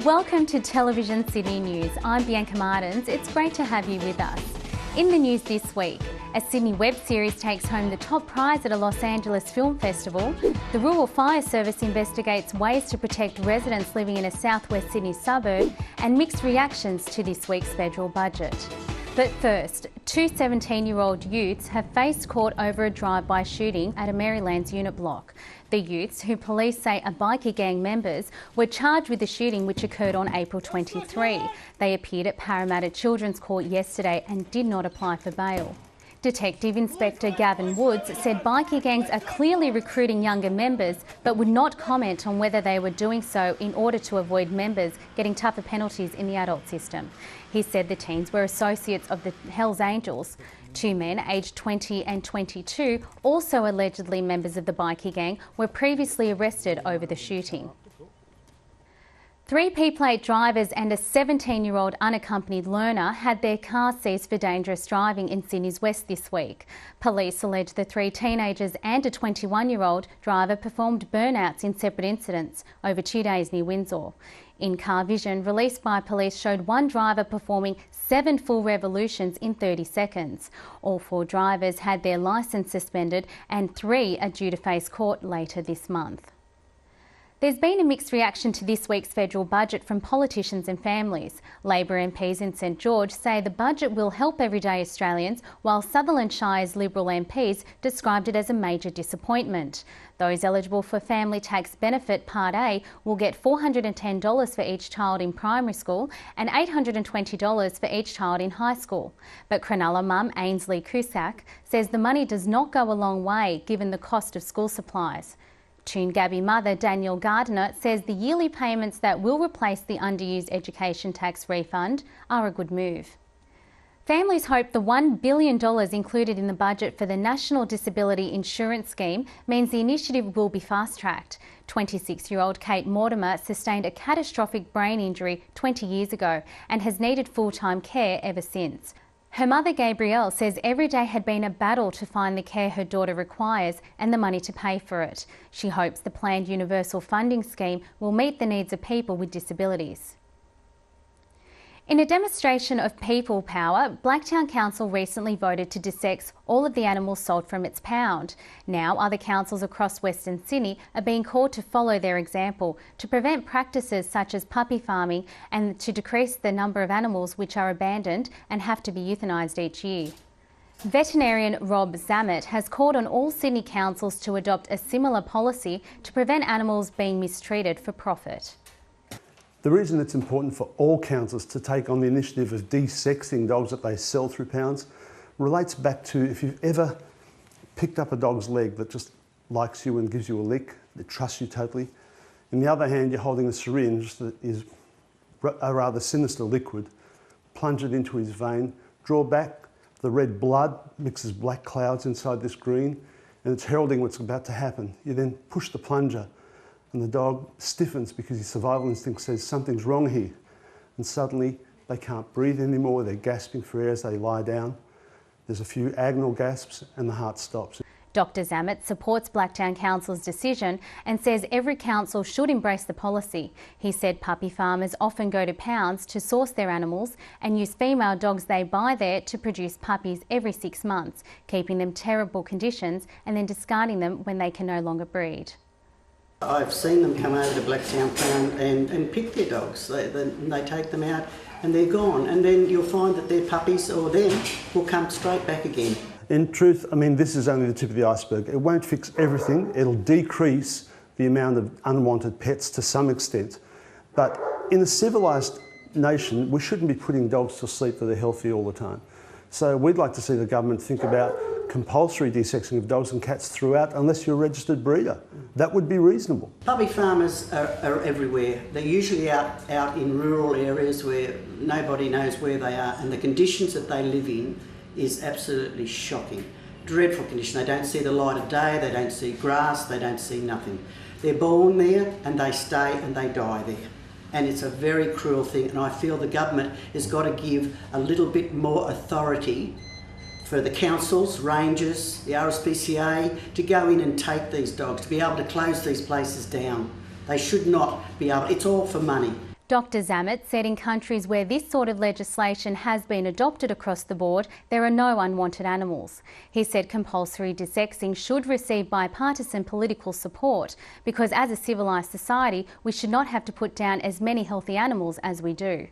Welcome to Television Sydney News. I'm Bianca Martins. It's great to have you with us. In the news this week, a Sydney web series takes home the top prize at a Los Angeles film festival. The Rural Fire Service investigates ways to protect residents living in a southwest Sydney suburb, and mixed reactions to this week's federal budget. But first, two 17-year-old youths have faced court over a drive-by shooting at a Maryland's unit block. The youths, who police say are bikie gang members, were charged with the shooting which occurred on April 23. They appeared at Parramatta Children's Court yesterday and did not apply for bail. Detective Inspector Gavin Woods said bikie gangs are clearly recruiting younger members, but would not comment on whether they were doing so in order to avoid members getting tougher penalties in the adult system. He said the teens were associates of the Hells Angels. Two men, aged 20 and 22, also allegedly members of the bikie gang, were previously arrested over the shooting. Three P-plate drivers and a 17-year-old unaccompanied learner had their cars seized for dangerous driving in Sydney's west this week. Police allege the three teenagers and a 21-year-old driver performed burnouts in separate incidents over 2 days near Windsor. In-car vision released by police showed one driver performing 7 full revolutions in 30 seconds. All 4 drivers had their licence suspended and 3 are due to face court later this month. There's been a mixed reaction to this week's federal budget from politicians and families. Labor MPs in St George say the budget will help everyday Australians, while Sutherland Shire's Liberal MPs described it as a major disappointment. Those eligible for Family Tax Benefit Part A will get $410 for each child in primary school and $820 for each child in high school. But Cronulla mum Ainsley Cusack says the money does not go a long way given the cost of school supplies. Toongabbie mother Danielle Gardiner says the yearly payments that will replace the underused education tax refund are a good move. Families hope the $1 billion included in the budget for the National Disability Insurance Scheme means the initiative will be fast-tracked. 26-year-old Kate Mortimer sustained a catastrophic brain injury 20 years ago and has needed full-time care ever since. Her mother Gabrielle says every day had been a battle to find the care her daughter requires and the money to pay for it. She hopes the planned universal funding scheme will meet the needs of people with disabilities. In a demonstration of people power, Blacktown Council recently voted to desex all of the animals sold from its pound. Now other councils across Western Sydney are being called to follow their example to prevent practices such as puppy farming and to decrease the number of animals which are abandoned and have to be euthanised each year. Veterinarian Rob Zammit has called on all Sydney councils to adopt a similar policy to prevent animals being mistreated for profit. The reason it's important for all councils to take on the initiative of desexing dogs that they sell through pounds relates back to if you've ever picked up a dog's leg that just likes you and gives you a lick, that trusts you totally. On the other hand, you're holding a syringe that is a rather sinister liquid, plunge it into his vein, draw back, the red blood mixes black clouds inside this green, and it's heralding what's about to happen. You then push the plunger, and the dog stiffens because his survival instinct says something's wrong here. And suddenly they can't breathe anymore, they're gasping for air as they lie down. There's a few agonal gasps and the heart stops. Dr Zammit supports Blacktown Council's decision and says every council should embrace the policy. He said puppy farmers often go to pounds to source their animals and use female dogs they buy there to produce puppies every 6 months, keeping them terrible conditions and then discarding them when they can no longer breed. I've seen them come over to Blacktown Pound and pick their dogs. They take them out and they're gone, and then you'll find that their puppies or them will come straight back again. In truth, I mean, this is only the tip of the iceberg. It won't fix everything. It'll decrease the amount of unwanted pets to some extent. But in a civilised nation, we shouldn't be putting dogs to sleep that are healthy all the time. So we'd like to see the government think about compulsory desexing of dogs and cats throughout unless you're a registered breeder. That would be reasonable. Puppy farmers are everywhere. They're usually out in rural areas where nobody knows where they are, and the conditions that they live in is absolutely shocking. Dreadful condition. They don't see the light of day, they don't see grass, they don't see nothing. They're born there and they stay and they die there. And it's a very cruel thing, and I feel the government has got to give a little bit more authority for the councils, rangers, the RSPCA to go in and take these dogs, to be able to close these places down. They should not be able, it's all for money. Dr Zammit said in countries where this sort of legislation has been adopted across the board, there are no unwanted animals. He said compulsory desexing should receive bipartisan political support because as a civilised society, we should not have to put down as many healthy animals as we do.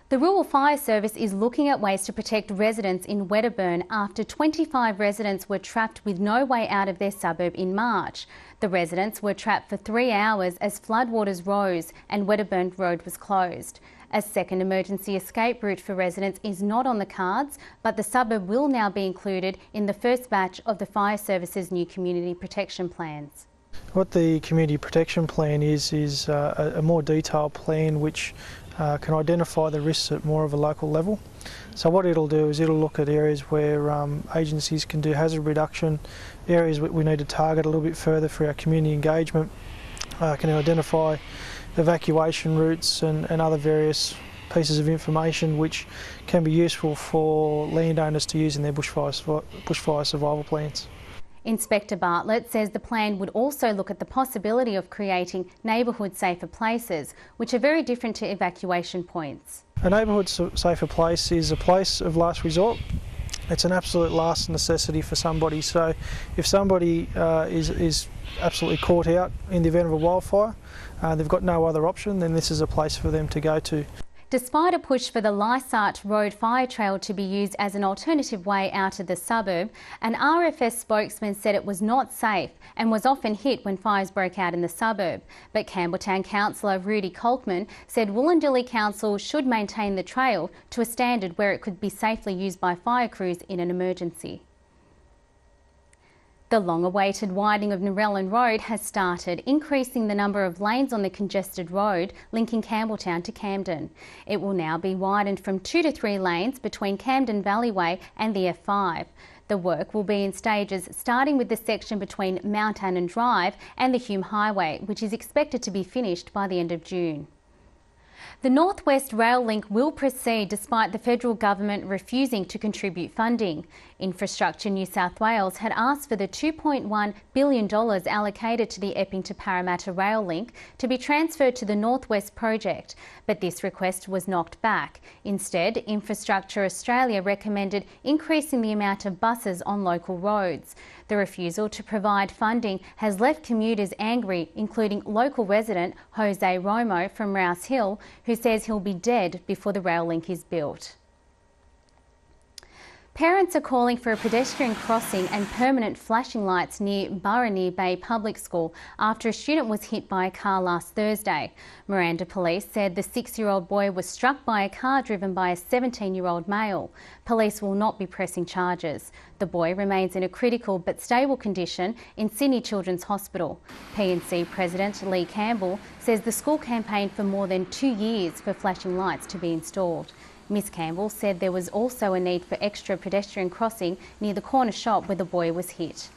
The Rural Fire Service is looking at ways to protect residents in Wedderburn after 25 residents were trapped with no way out of their suburb in March. The residents were trapped for 3 hours as floodwaters rose and Wedderburn Road was closed. A second emergency escape route for residents is not on the cards, but the suburb will now be included in the first batch of the Fire Service's new community protection plans. What the community protection plan is a more detailed plan which can identify the risks at more of a local level. So what it'll do is it'll look at areas where agencies can do hazard reduction, areas we need to target a little bit further for our community engagement, can identify evacuation routes and other various pieces of information which can be useful for landowners to use in their bushfire survival plans. Inspector Bartlett says the plan would also look at the possibility of creating neighbourhood safer places, which are very different to evacuation points. A neighbourhood safer place is a place of last resort. It's an absolute last necessity for somebody. So if somebody is absolutely caught out in the event of a wildfire, they've got no other option, then this is a place for them to go to. Despite a push for the Lysart Road Fire Trail to be used as an alternative way out of the suburb, an RFS spokesman said it was not safe and was often hit when fires broke out in the suburb. But Campbelltown councillor Rudy Kolkman said Woollundilly Council should maintain the trail to a standard where it could be safely used by fire crews in an emergency. The long-awaited widening of Narellan Road has started, increasing the number of lanes on the congested road linking Campbelltown to Camden. It will now be widened from 2 to 3 lanes between Camden Valleyway and the F5. The work will be in stages, starting with the section between Mount Annan Drive and the Hume Highway, which is expected to be finished by the end of June. The North West Rail Link will proceed despite the federal government refusing to contribute funding. Infrastructure New South Wales had asked for the $2.1 billion allocated to the Epping to Parramatta Rail Link to be transferred to the North West project, but this request was knocked back. Instead, Infrastructure Australia recommended increasing the amount of buses on local roads. The refusal to provide funding has left commuters angry, including local resident Jose Romo from Rouse Hill, who says he'll be dead before the rail link is built. Parents are calling for a pedestrian crossing and permanent flashing lights near Burraneer Bay Public School after a student was hit by a car last Thursday. Miranda Police said the 6-year-old boy was struck by a car driven by a 17-year-old male. Police will not be pressing charges. The boy remains in a critical but stable condition in Sydney Children's Hospital. P&C President Lee Campbell says the school campaigned for more than 2 years for flashing lights to be installed. Ms Campbell said there was also a need for extra pedestrian crossing near the corner shop where the boy was hit.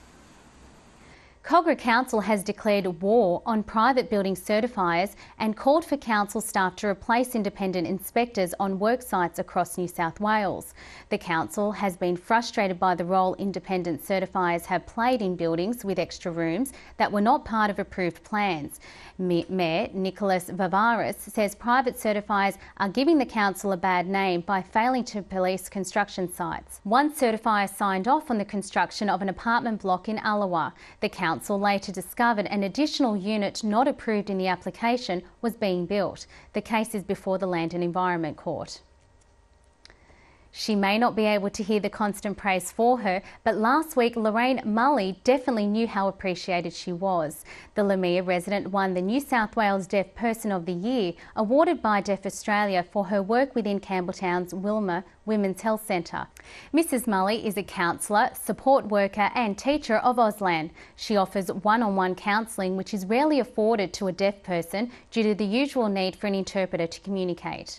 Kogarah Council has declared war on private building certifiers and called for council staff to replace independent inspectors on work sites across New South Wales. The council has been frustrated by the role independent certifiers have played in buildings with extra rooms that were not part of approved plans. Mayor Nicholas Vavaris says private certifiers are giving the council a bad name by failing to police construction sites. One certifier signed off on the construction of an apartment block in Allawa. The council later discovered an additional unit not approved in the application was being built. The case is before the Land and Environment Court. She may not be able to hear the constant praise for her, but last week Lorraine Mully definitely knew how appreciated she was. The Lamia resident won the New South Wales Deaf Person of the Year, awarded by Deaf Australia for her work within Campbelltown's Wilma Women's Health Centre. Mrs Mully is a counsellor, support worker and teacher of Auslan. She offers one-on-one counselling, which is rarely afforded to a deaf person due to the usual need for an interpreter to communicate.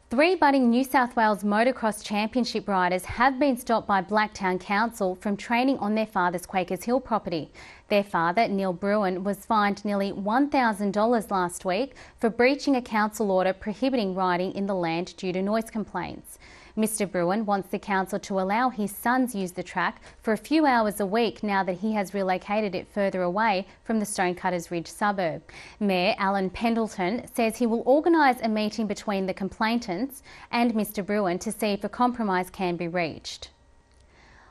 3 budding New South Wales Motocross Championship riders have been stopped by Blacktown Council from training on their father's Quakers Hill property. Their father, Neil Bruin, was fined nearly $1,000 last week for breaching a council order prohibiting riding in the land due to noise complaints. Mr Bruin wants the council to allow his sons use the track for a few hours a week now that he has relocated it further away from the Stonecutters Ridge suburb. Mayor Alan Pendleton says he will organise a meeting between the complainants and Mr Bruin to see if a compromise can be reached.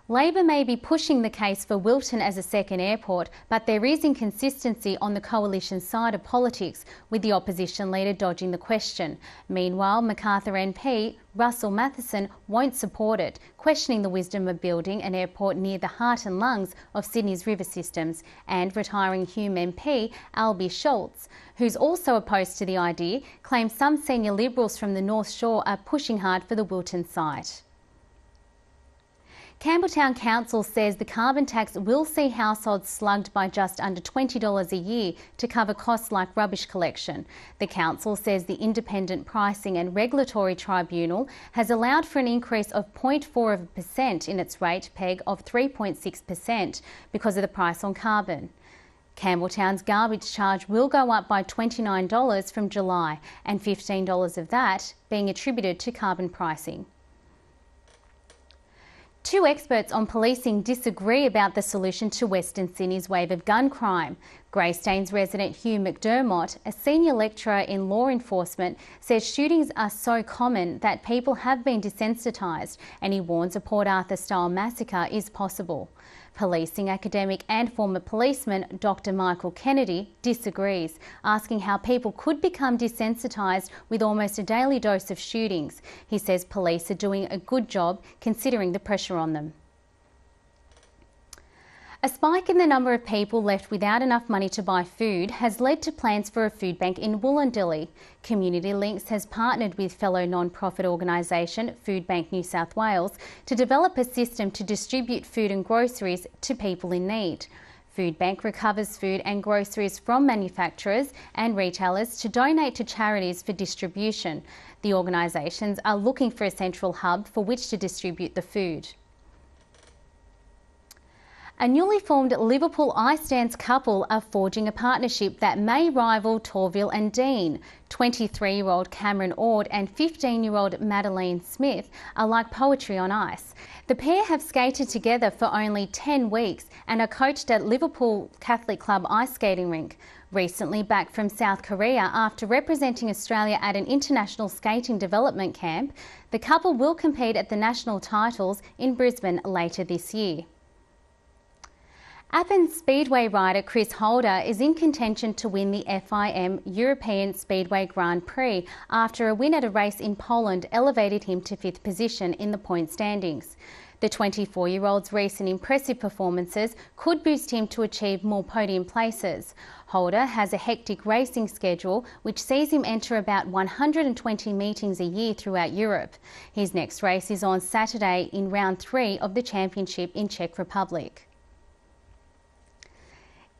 Labor may be pushing the case for Wilton as a second airport, but there is inconsistency on the coalition side of politics, with the opposition leader dodging the question. Meanwhile, Macarthur MP Russell Matheson won't support it, questioning the wisdom of building an airport near the heart and lungs of Sydney's river systems, and retiring Hume MP Albie Schultz, who's also opposed to the idea, claims some senior Liberals from the North Shore are pushing hard for the Wilton site. Campbelltown Council says the carbon tax will see households slugged by just under $20 a year to cover costs like rubbish collection. The council says the Independent Pricing and Regulatory Tribunal has allowed for an increase of 0.4% in its rate peg of 3.6% because of the price on carbon. Campbelltown's garbage charge will go up by $29 from July, and $15 of that being attributed to carbon pricing. Two experts on policing disagree about the solution to Western Sydney's wave of gun crime. Greystanes resident Hugh McDermott, a senior lecturer in law enforcement, says shootings are so common that people have been desensitised, and he warns a Port Arthur-style massacre is possible. Policing academic and former policeman Dr Michael Kennedy disagrees, asking how people could become desensitised with almost a daily dose of shootings. He says police are doing a good job considering the pressure on them. A spike in the number of people left without enough money to buy food has led to plans for a food bank in Wollondilly. Community Links has partnered with fellow non-profit organisation Food Bank New South Wales to develop a system to distribute food and groceries to people in need. Food Bank recovers food and groceries from manufacturers and retailers to donate to charities for distribution. The organisations are looking for a central hub for which to distribute the food. A newly formed Liverpool ice dance couple are forging a partnership that may rival Torville and Dean. 23-year-old Cameron Ord and 15-year-old Madeline Smith are like poetry on ice. The pair have skated together for only 10 weeks and are coached at Liverpool Catholic Club ice skating rink. Recently back from South Korea after representing Australia at an international skating development camp, the couple will compete at the national titles in Brisbane later this year. Athens Speedway rider Chris Holder is in contention to win the FIM European Speedway Grand Prix after a win at a race in Poland elevated him to 5th position in the point standings. The 24-year-old's recent impressive performances could boost him to achieve more podium places. Holder has a hectic racing schedule which sees him enter about 120 meetings a year throughout Europe. His next race is on Saturday in round 3 of the championship in Czech Republic.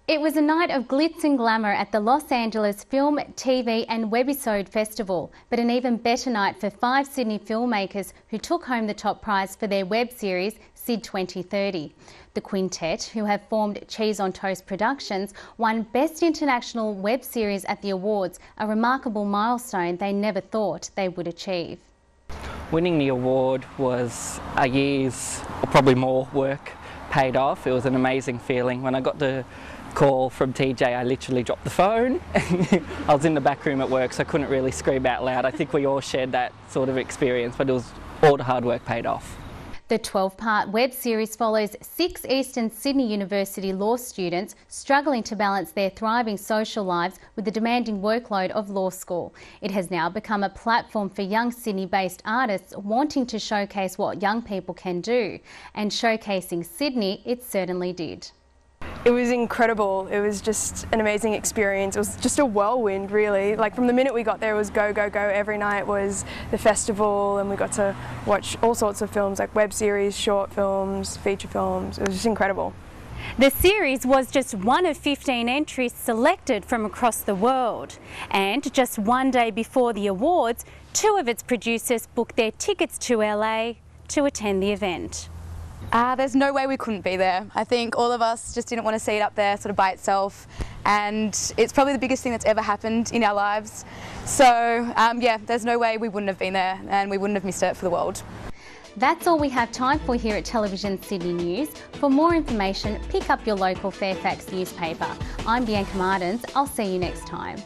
It was a night of glitz and glamour at the Los Angeles Film, TV and Webisode Festival, but an even better night for 5 Sydney filmmakers who took home the top prize for their web series, Sid 2030. The quintet, who have formed Cheese on Toast Productions, won Best International Web Series at the awards, a remarkable milestone they never thought they would achieve. Winning the award was a year's, or probably more, work paid off. It was an amazing feeling. When I got the call from TJ, I literally dropped the phone. I was in the back room at work, so I couldn't really scream out loud. I think we all shared that sort of experience, but it was all the hard work paid off. The 12-part web series follows 6 Eastern Sydney University law students struggling to balance their thriving social lives with the demanding workload of law school. It has now become a platform for young Sydney-based artists wanting to showcase what young people can do, and showcasing Sydney, it certainly did. It was incredible. It was just an amazing experience. It was just a whirlwind, really. Like, from the minute we got there, it was go, go, go. Every night was the festival, and we got to watch all sorts of films, like web series, short films, feature films. It was just incredible. The series was just one of 15 entries selected from across the world. And just one day before the awards, 2 of its producers booked their tickets to LA to attend the event. There's no way we couldn't be there. I think all of us just didn't want to see it up there sort of by itself, and it's probably the biggest thing that's ever happened in our lives. So yeah, there's no way we wouldn't have been there, and we wouldn't have missed it for the world. That's all we have time for here at Television Sydney News. For more information, pick up your local Fairfax newspaper. I'm Bianca Martins. I'll see you next time.